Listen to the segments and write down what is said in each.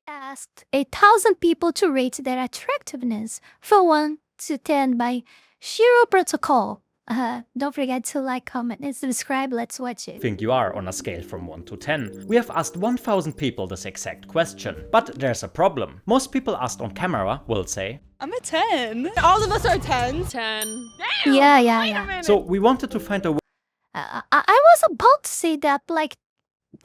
asked 1,000 people to rate their attractiveness from 1 to 10 by Shiro Protocol. Don't forget to like, comment, and subscribe. Let's watch it. Think you are on a scale from 1 to 10? We have asked 1,000 people this exact question. But there's a problem. Most people asked on camera will say, I'm a 10. All of us are 10. 10. Damn! Yeah. so we wanted to find a way I was about to say that, like,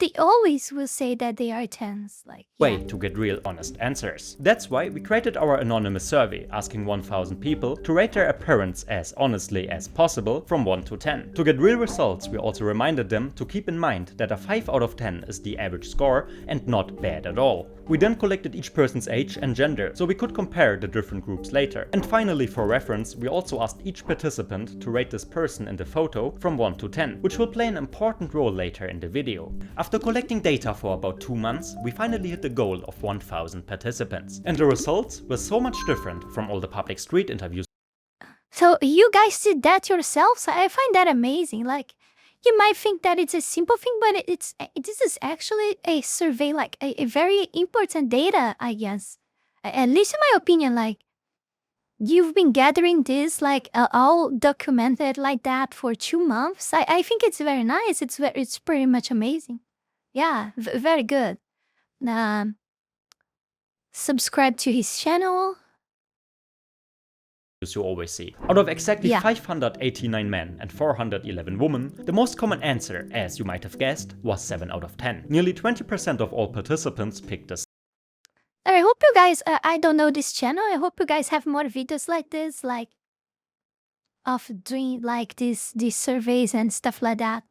they always will say that they are 10s, like, yeah. to get real honest answers. That's why we created our anonymous survey, asking 1,000 people to rate their appearance as honestly as possible from 1 to 10. To get real results, we also reminded them to keep in mind that a 5 out of 10 is the average score and not bad at all. We then collected each person's age and gender, so we could compare the different groups later. And finally, for reference, we also asked each participant to rate this person in the photo from 1 to 10, which will play an important role later in the video. After collecting data for about 2 months, we finally hit the goal of 1,000 participants. And the results were so much different from all the public street interviews. So you guys did that yourselves? I find that amazing. Like, you might think that it's a simple thing, but this is actually a survey, like a very important data, I guess. At least in my opinion, like, you've been gathering this, like, all documented like that for 2 months. I think it's very nice. It's pretty much amazing. Yeah, very good. Subscribe to his channel. You always see. Out of exactly Yeah. 589 men and 411 women, the most common answer, as you might have guessed, was 7 out of 10. Nearly 20% of all participants picked this. I hope you guys, I don't know this channel. I hope you guys have more videos like this, like, of doing like these surveys and stuff like that.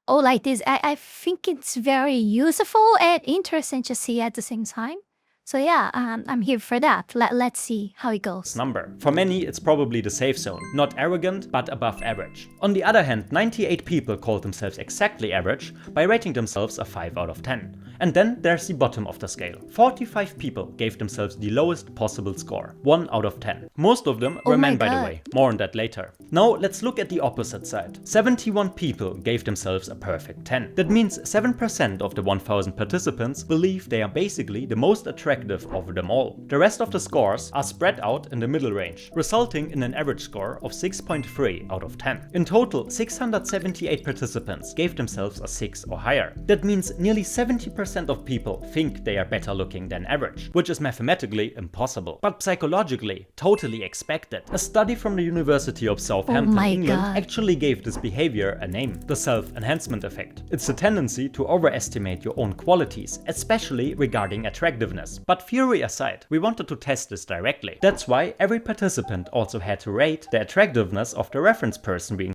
Oh, like this. I think it's very useful and interesting to see at the same time. So yeah, I'm here for that. Let's see how it goes. Number. For many, it's probably the safe zone. Not arrogant, but above average. On the other hand, 98 people called themselves exactly average by rating themselves a 5 out of 10. And then there's the bottom of the scale. 45 people gave themselves the lowest possible score, 1 out of 10. Most of them were men, by the way. More on that later. Now let's look at the opposite side. 71 people gave themselves a perfect 10. That means 7% of the 1,000 participants believe they are basically the most attractive of them all. The rest of the scores are spread out in the middle range, resulting in an average score of 6.3 out of 10. In total, 678 participants gave themselves a 6 or higher. That means nearly 70% of people think they are better looking than average, which is mathematically impossible, but psychologically totally expected. A study from the University of Southampton, England, actually gave this behavior a name: the self-enhancement effect. It's a tendency to overestimate your own qualities, especially regarding attractiveness. But theory aside, we wanted to test this directly. That's why every participant also had to rate the attractiveness of the reference person being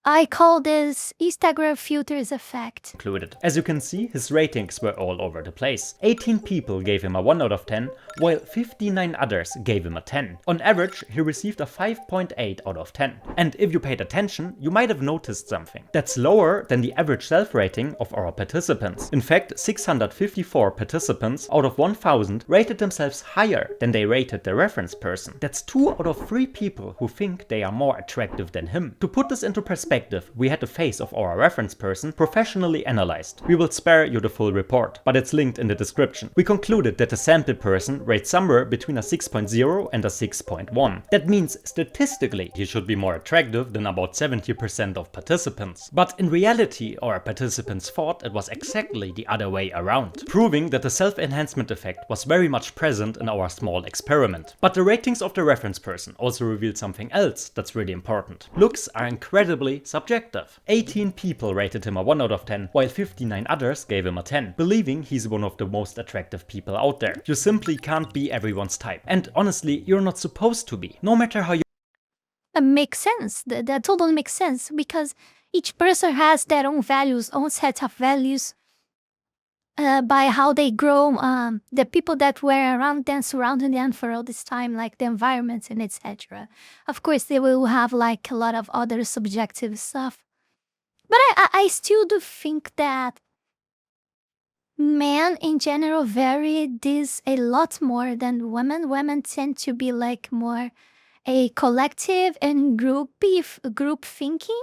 I call this Instagram filters effect. included. As you can see, his ratings were all over the place. 18 people gave him a 1 out of 10, while 59 others gave him a 10. On average, he received a 5.8 out of 10. And if you paid attention, you might have noticed something. That's lower than the average self-rating of our participants. In fact, 654 participants out of 1,000 rated themselves higher than they rated the reference person. That's 2 out of 3 people who think they are more attractive than him. To put this into perspective, we had the face of our reference person professionally analyzed. We will spare you the full report, but it's linked in the description. We concluded that the sample person rates somewhere between a 6.0 and a 6.1. That means statistically he should be more attractive than about 70% of participants. But in reality, our participants thought it was exactly the other way around, proving that the self-enhancement effect was very much present in our small experiment. But the ratings of the reference person also revealed something else that's really important. Looks are incredibly subjective. 18 people rated him a 1 out of 10, while 59 others gave him a 10, believing he's one of the most attractive people out there. You simply can't be everyone's type. And honestly, you're not supposed to be. No matter how you Makes sense. That totally makes sense, because each person has their own values, own set of values. By how they grow, the people that were around them, surrounding them for all this time, like the environment and etc. Of course, they will have like a lot of other subjective stuff. But I still do think that men in general vary this a lot more than women. Women tend to be like more a collective and group thinking.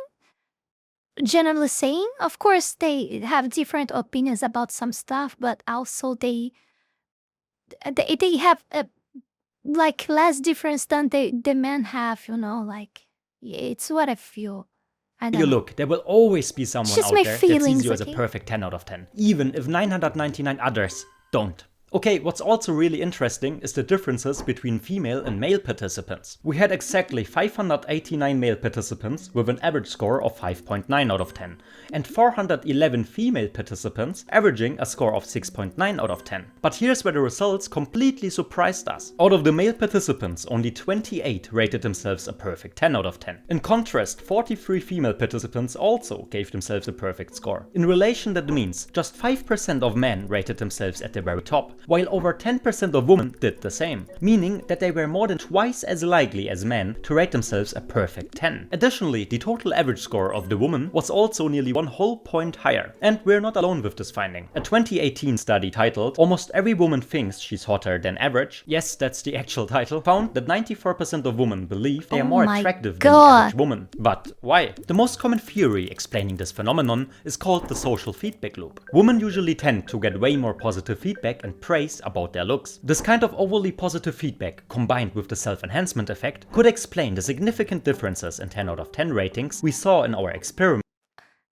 Generally saying, of course, they have different opinions about some stuff, but also they they have like less difference than the men have, you know, like it's what I feel. I don't You know. look, there will always be someone Just out my there that sees feelings, you as a okay? perfect 10 out of 10, even if 999 others don't. Okay, what's also really interesting is the differences between female and male participants. We had exactly 589 male participants with an average score of 5.9 out of 10, and 411 female participants averaging a score of 6.9 out of 10. But here's where the results completely surprised us. Out of the male participants, only 28 rated themselves a perfect 10 out of 10. In contrast, 43 female participants also gave themselves a perfect score. In relation, that means just 5% of men rated themselves at the very top, while over 10% of women did the same, meaning that they were more than twice as likely as men to rate themselves a perfect 10. Additionally, the total average score of the woman was also nearly 1 whole point higher. And we're not alone with this finding. A 2018 study titled "Almost Every Woman Thinks She's Hotter Than Average," yes, that's the actual title, found that 94% of women believe they are more attractive than the average woman. But why? The most common theory explaining this phenomenon is called the social feedback loop. Women usually tend to get way more positive feedback and praise about their looks. This kind of overly positive feedback, combined with the self-enhancement effect, could explain the significant differences in 10 out of 10 ratings we saw in our experiment.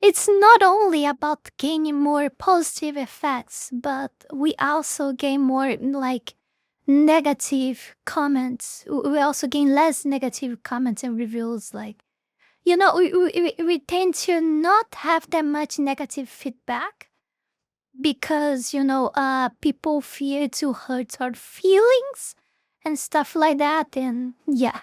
It's not only about gaining more positive effects, but we also gain more like negative comments. We also gain less negative comments and reviews. Like, you know, we tend to not have that much negative feedback because, you know, people fear to hurt our feelings and stuff like that. And yeah.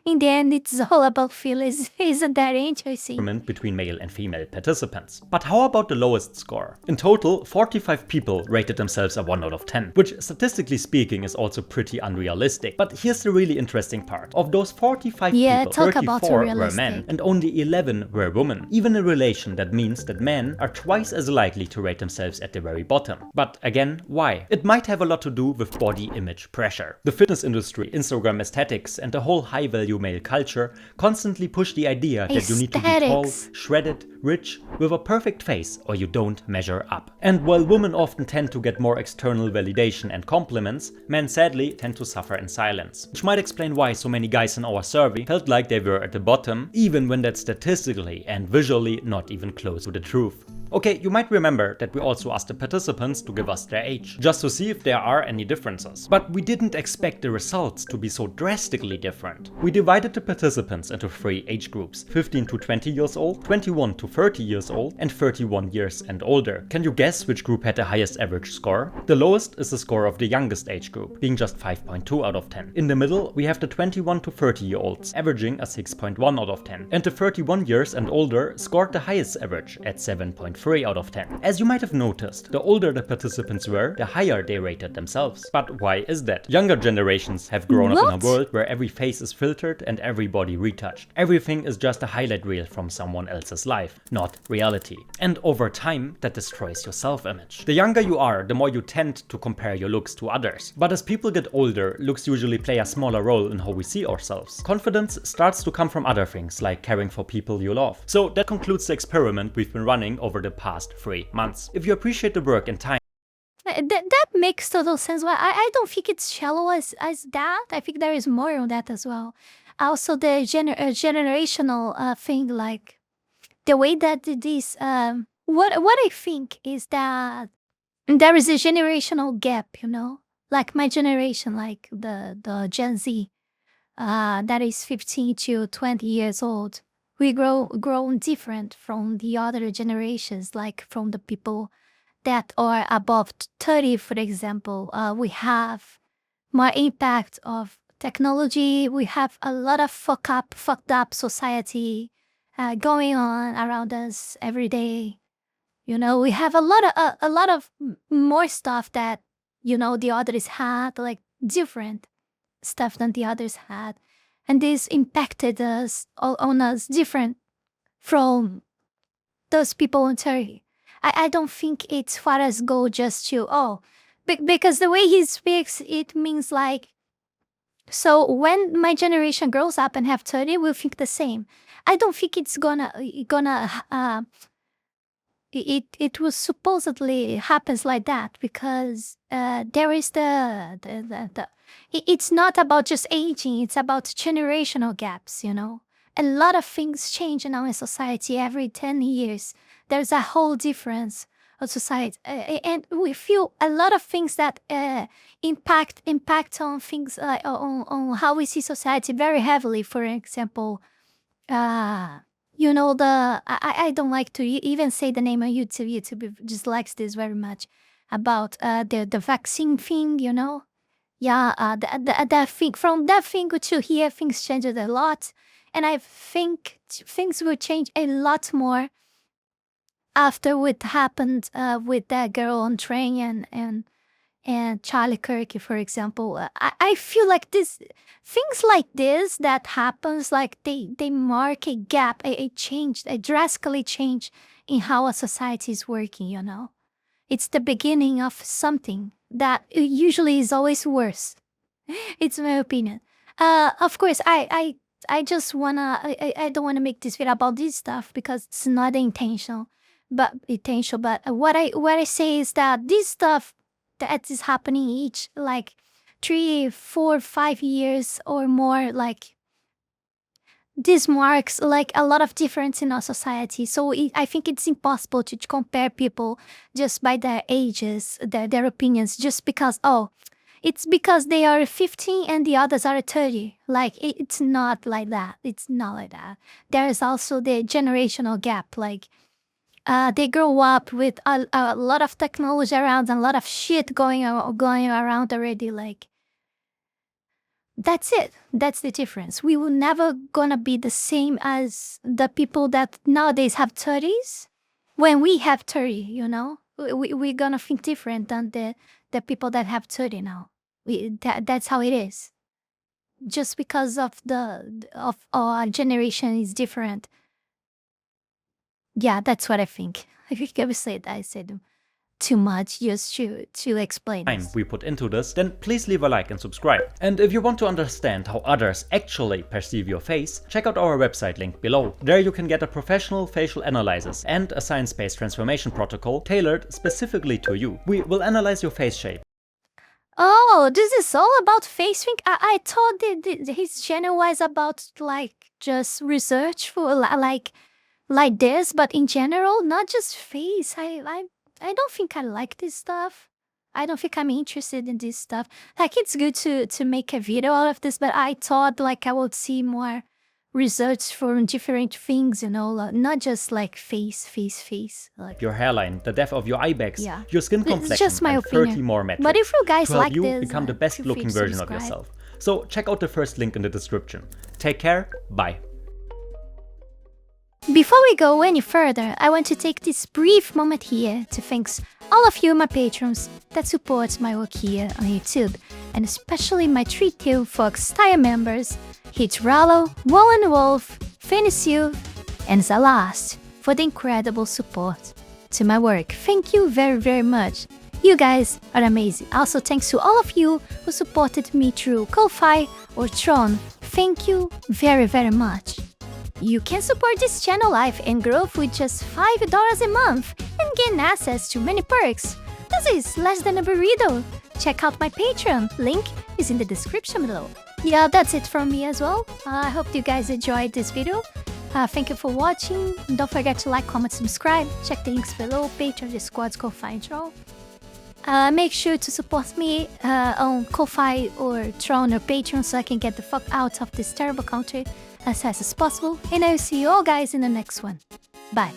In the end, it's all about feelings. Isn't that interesting? Between male and female participants. But how about the lowest score? In total, 45 people rated themselves a 1 out of 10, which statistically speaking is also pretty unrealistic. But here's the really interesting part. Of those 45 people, 34 were men and only 11 were women. Even in relation, that means that men are twice as likely to rate themselves at the very bottom. But again, why? It might have a lot to do with body image pressure. The fitness industry, Instagram aesthetics, and the whole high-value male culture constantly push the idea that you need to be tall, shredded, rich, with a perfect face or you don't measure up. And while women often tend to get more external validation and compliments, men sadly tend to suffer in silence. Which might explain why so many guys in our survey felt like they were at the bottom, even when that's statistically and visually not even close to the truth. Okay, you might remember that we also asked the participants to give us their age, just to see if there are any differences. But we didn't expect the results to be so drastically different. We divided the participants into 3 age groups: 15 to 20 years old, 21 to 30 years old, and 31 years and older. Can you guess which group had the highest average score? The lowest is the score of the youngest age group, being just 5.2 out of 10. In the middle, we have the 21 to 30 year olds, averaging a 6.1 out of 10. And the 31 years and older scored the highest average at 7.3 out of 10. As you might have noticed, the older the participants were, the higher they rated themselves. But why is that? Younger generations have grown up in a world where every face is filtered and every body retouched. Everything is just a highlight reel from someone else's life, not reality. And over time, that destroys your self-image. The younger you are, the more you tend to compare your looks to others. But as people get older, looks usually play a smaller role in how we see ourselves. Confidence starts to come from other things, like caring for people you love. So that concludes the experiment we've been running over the past 3 months. If you appreciate the work and time, that makes total sense. Well, I don't think it's shallow as that. I think there is more on that as well. Also, the generational thing, like the way that this what I think is that there is a generational gap. You know, like my generation, like the Gen Z, that is 15 to 20 years old. We grown different from the other generations, like from the people that are above 30, for example. We have more impact of technology. We have a lot of fucked up society going on around us every day. You know, we have a lot of more stuff that, you know, the others had, like different stuff than the others had. And this impacted us on us different from those people in Turkey. I don't think it's far as go just to, because the way he speaks, it means like, so when my generation grows up and have 30, we'll think the same. I don't think it's gonna it was supposedly happens like that because there is it's not about just aging, it's about generational gaps, you know. A lot of things change in our society every 10 years. There's a whole difference of society. And we feel a lot of things that impact on things, on how we see society very heavily. For example, you know, I don't like to even say the name on YouTube. YouTube dislikes this very much. About the vaccine thing, you know. Yeah, that thing, from that thing to here, things changed a lot. And I think things will change a lot more after what happened with that girl on train and Charlie Kirk, for example. I feel like things like this that happens, like they mark a gap, a change, a drastically change in how a society is working, you know. It's the beginning of something that usually is always worse. It's my opinion. Of course, I just wanna, I don't wanna make this video about this stuff because it's not intentional. But what I say is that this stuff that is happening each like 3, 4, 5 years or more, like this marks like a lot of difference in our society. So I think it's impossible to compare people just by their ages, their opinions, just because, oh, it's because they are 15 and the others are 30. Like, it's not like that. It's not like that. There is also the generational gap. Like, they grow up with a lot of technology around and a lot of shit going around already. Like, that's it. That's the difference. We will never gonna be the same as the people that nowadays have 30s. When we have 30, you know, we're gonna think different than the people that have 30 now. That's how it is. Just because of our generation is different. Yeah, that's what I think. I think I said too much just to explain time this. we put into this, then please leave a like and subscribe. And if you want to understand how others actually perceive your face, check out our website link below. There you can get a professional facial analysis and a science-based transformation protocol tailored specifically to you. We will analyze your face shape. Oh, this is all about face thing? I thought his channel was about like just research for like this, but in general, not just face. I don't think I like this stuff. I don't think I'm interested in this stuff. Like, it's good to make a video out of this, but I thought like I would see more research from different things, you know, not just like face. Like, Your hairline, the depth of your eye bags, Yeah. your skin It's complexion, just my and opinion. 30 more metrics But if you guys to help like you this, become the best feel free looking to version of subscribe. yourself. So check out the first link in the description. Take care, bye. Before we go any further, I want to take this brief moment here to thank all of you, my patrons, that support my work here on YouTube, and especially my Three-Tailed Fox tier members, Heath Rowell, Wallen Wolf, Fenny Sylvy, and Zalost, for the incredible support to my work. Thank you very, very much. You guys are amazing. Also, thanks to all of you who supported me through Ko-Fi or Tron. Thank you very, very much. You can support this channel life and growth with just $5 a month and gain access to many perks. This is less than a burrito. Check out my Patreon, link is in the description below. Yeah, that's it from me as well. I hope you guys enjoyed this video. Thank you for watching. Don't forget to like, comment, subscribe. Check the links below, Patreon, Discord, Ko-Fi, and Tron. Make sure to support me on Ko-Fi or Tron or Patreon so I can get the fuck out of this terrible country as fast as possible. And I'll see you all guys in the next one. Bye.